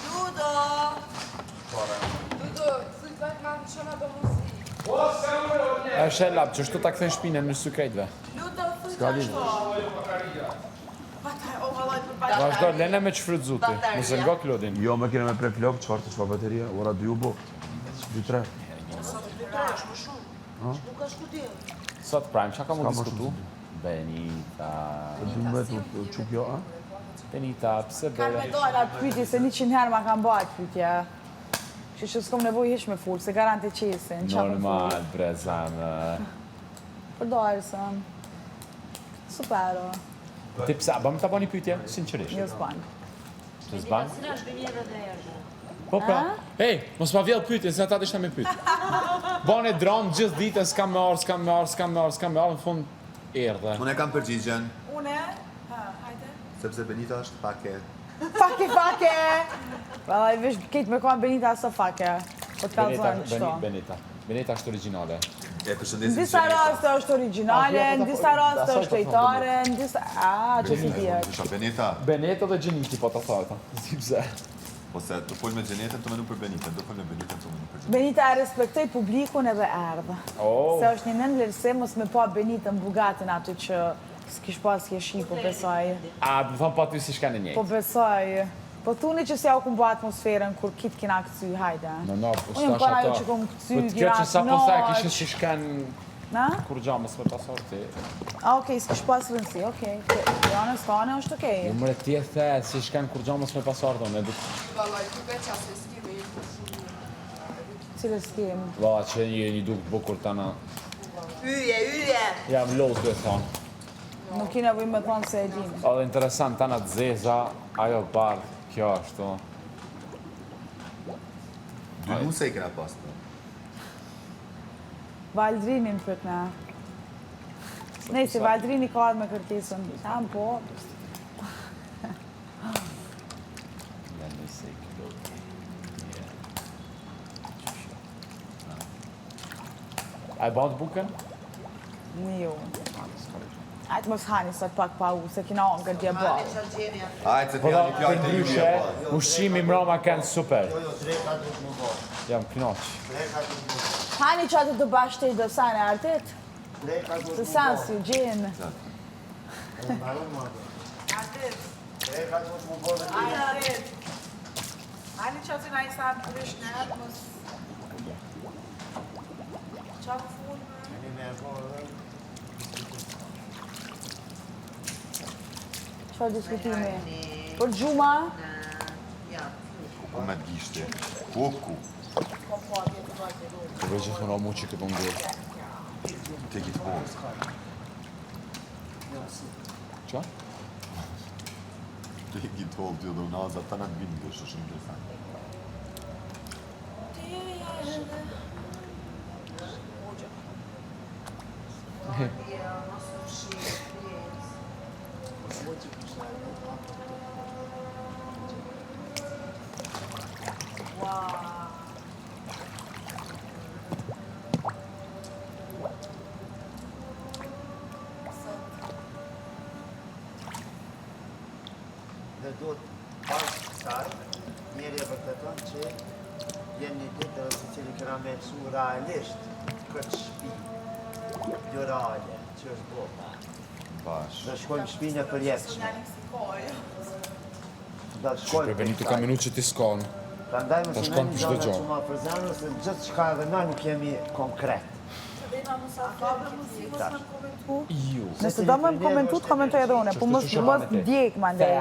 Speaker 6: Ludo!
Speaker 8: Ludo, thuj të vetë manë qëna do muzi.
Speaker 5: Është e lapë, që shtu ta këthen shpinën në sy krejtve.
Speaker 6: Ludo, thuj
Speaker 5: Ska
Speaker 6: të
Speaker 5: lidhje.
Speaker 6: O, valoj për baterje.
Speaker 5: Vazhdo, lene me qfryt zuti. Nëse nga Klodin.
Speaker 1: Jo, me kene me pre flok, qëfar bateria? Ora 2 u bo. 2-3.
Speaker 6: Është më shumë. Nuk ka shkutim.
Speaker 5: Sot prime, qa ka mu diskutu? Benita...
Speaker 1: 12 u quk jo, a?
Speaker 5: Benita, pse
Speaker 7: Kanë me
Speaker 5: bere?
Speaker 7: dojnë atë pytje, se 100 herë ma kanë bëjt pytje. Që s'kom nevoj hish me full, se garanti qesin.
Speaker 5: Normal, brezanë.
Speaker 7: Përdojrë sëm. Supero.
Speaker 5: Ti pse, a bëmë të bani pytje? Sinqerisht.
Speaker 7: Jo s'ban.
Speaker 5: Të zban? Po pra, hej, mos ma vjell pytje, se ata dishta me pyt. Bane dronë gjithë ditën, s'kam me orë, në fund erdhe.
Speaker 3: Unë e kam përgjigjen,
Speaker 6: Une? Hajde.
Speaker 3: sepse Benita është pake.
Speaker 7: Fake! Valla, i vish kejt me kohan Benita së fake. Po të kalzojnë qëto.
Speaker 5: Benita është originale.
Speaker 3: E
Speaker 7: Në
Speaker 3: përshëndesim
Speaker 7: disa raste është originale, në disa raste është lejtare, në disa... A, që si djetë.
Speaker 3: Isha Benita,
Speaker 5: Beneta dhe Gjeniti, po të thajta. Si pse.
Speaker 3: po se të folj me Gjenetën të menu për Benitën, do folj me Benitën të menu për Gjenetën.
Speaker 7: Benita e respektoj publikun edhe erdhë. Se është një nën vlerësim, mos me pa Benitën Bugatin aty që s'kish pas kje shi, po besoj.
Speaker 5: A, më thonë pa ty si shka në njëjtë.
Speaker 7: Po besoj. Po thuni që s'ja u kumbo atmosferën kur kit kina këcy, hajde.
Speaker 5: No, po
Speaker 7: Unë jëmë para ju që kom këcy,
Speaker 5: Po të kjo që sa po thaj,
Speaker 7: noq.
Speaker 5: kishe si shkan
Speaker 7: Na?
Speaker 5: kur gjamës me pasor ti.
Speaker 7: A, okej, s'kish pas rëndësi, okej. Janës tane është okej.
Speaker 5: Jo mre ti e the, si shkan kur gjamës me pasor do, ne du...
Speaker 8: Valla, i të veqa se s'kime i për shumë.
Speaker 7: Cilë s'kem.
Speaker 5: Valla që një duk bukur tana.
Speaker 6: Yje!
Speaker 5: Jam lodhë të thonë.
Speaker 7: Nuk i nevoj me thonë se e gjimi.
Speaker 5: Edhe interesant, tana të zeza, ajo bardh, kjo ashtu.
Speaker 3: Dy muse i kena pas të.
Speaker 7: Valdrinin për të ne. Nej, si Valdrini ka ardhë me kërkesën. Jam po.
Speaker 5: Let me see, A e bëndë bukën?
Speaker 7: Një jo. Ajtë mos hani sot pak pa u, se kina onë gërgje bërë.
Speaker 3: Ajtë se
Speaker 5: Po da,
Speaker 3: t'jani
Speaker 5: të
Speaker 3: fjallë të
Speaker 5: ndryshe,
Speaker 3: juve.
Speaker 5: ushqimi mroma kanë super.
Speaker 10: Drejta du të më bërë.
Speaker 5: Jam knoq.
Speaker 10: Drejta du të më bërë.
Speaker 7: Hani që atë të bashkë të dësane artit?
Speaker 10: Drejta du
Speaker 7: Të
Speaker 10: të më
Speaker 7: sanë
Speaker 10: bërë.
Speaker 7: si u gjenë.
Speaker 10: Marun më bërë. Drejta du të më bërë.
Speaker 6: Hajde që atë nga i sa të rish në atë mos... Qa më full me?
Speaker 10: Një me e bërë.
Speaker 7: Qëfar diskutimi? Për gjuma?
Speaker 3: Po me gishti. Koku.
Speaker 5: Të vëgjë të në mu që këtë ngurë.
Speaker 3: Te kitë posë.
Speaker 5: Qa?
Speaker 3: Te kitë posë, t'jo dhe unaza, ta në të bindë, është shumë interesant.
Speaker 10: Dhe do të pas kësaj, njeri e vërteton që jem një ditë dhe se cili këna me mësu realisht këtë shpi, jo reale, që është bota.
Speaker 3: Bash.
Speaker 10: Dhe shkojmë shpinë e përjetëshme. Da të
Speaker 5: Për
Speaker 10: shkojmë
Speaker 5: Benito ka minu që ti s'konë.
Speaker 10: Ta ndaj më
Speaker 5: Ta
Speaker 10: se
Speaker 5: shkon
Speaker 10: në
Speaker 5: për
Speaker 10: një
Speaker 5: çdo
Speaker 10: gjana
Speaker 5: gjë.
Speaker 10: që ma përzenu, se gjithë shka edhe na nuk jemi konkret.
Speaker 5: Ju.
Speaker 7: Nëse do më komentu, të komentoj edhe une, po mos djek mandej.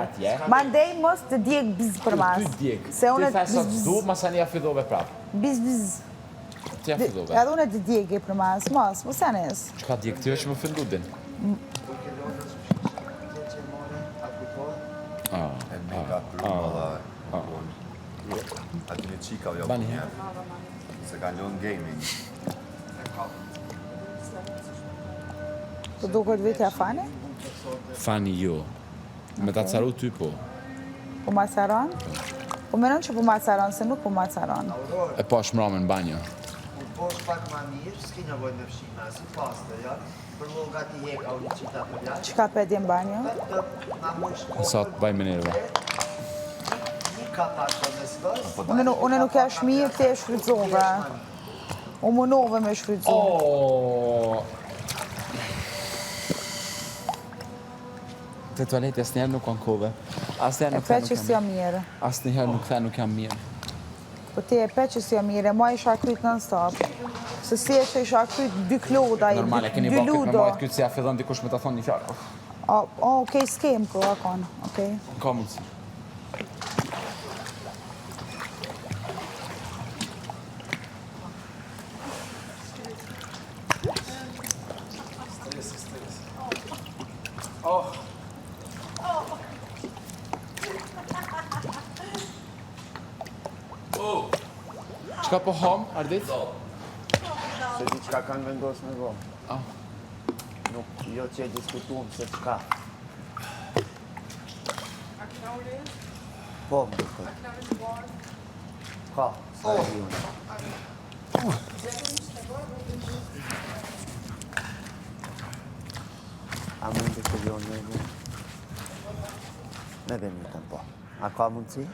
Speaker 7: Mandej mos të djek biz për mas.
Speaker 5: Ty djek.
Speaker 7: Se une
Speaker 5: Ti tha sa
Speaker 7: biz
Speaker 5: të du, masani ja fidove prapë.
Speaker 7: biz biz.
Speaker 5: Ti ja fidove.
Speaker 7: Edhe une të djek e për mas, mos janes.
Speaker 5: Qka djek ti që më fillu din?
Speaker 3: E me ka prumë, valla. Ati një qika u
Speaker 5: Bani,
Speaker 3: njerë. Se ka njën gaming.
Speaker 7: Po duket vetja fani?
Speaker 5: Fani jo. Me ta caru ty po.
Speaker 7: Po macaron? Po menon që po macaron, se nuk po macaron.
Speaker 5: E po është mrame në banjo.
Speaker 10: Kur bosh pak ma mirë, s'ki nevoj me fshima, si paste, ja? për mu gati heka unë qita për jashtë.
Speaker 7: Qka pedi në banjo?
Speaker 5: Sa të bëjmë njerëve.
Speaker 10: Një ka pasë në skos.
Speaker 7: Unë nuk e shmirë të e shfrydzove. U mënove me shfrydzove.
Speaker 5: Te toaleti asnjëherë nuk kanë kove.
Speaker 7: E pe që si jam mirë.
Speaker 5: Asnjëherë nuk the nuk jam mirë.
Speaker 7: Po ti e pe që si jam mirë, ma isha kryt non stop. Se si e që isha kryt 2 kloda, 2 ludo.
Speaker 5: Normale, keni bëkët me majtë kryt si ja fillon dikush me të thonë një fjarë.
Speaker 7: Okej, s'kem ko, akon, okej.
Speaker 5: Ka mundësi. Qka po hom, Ardit?
Speaker 10: Se di qka kanë vendos me vo. Nuk, jo që e diskutuam se qka. Po, më duket. Ka, sa e di unë. A mundi të vion me vo? Me dhe mitën, po. A ka mundësi?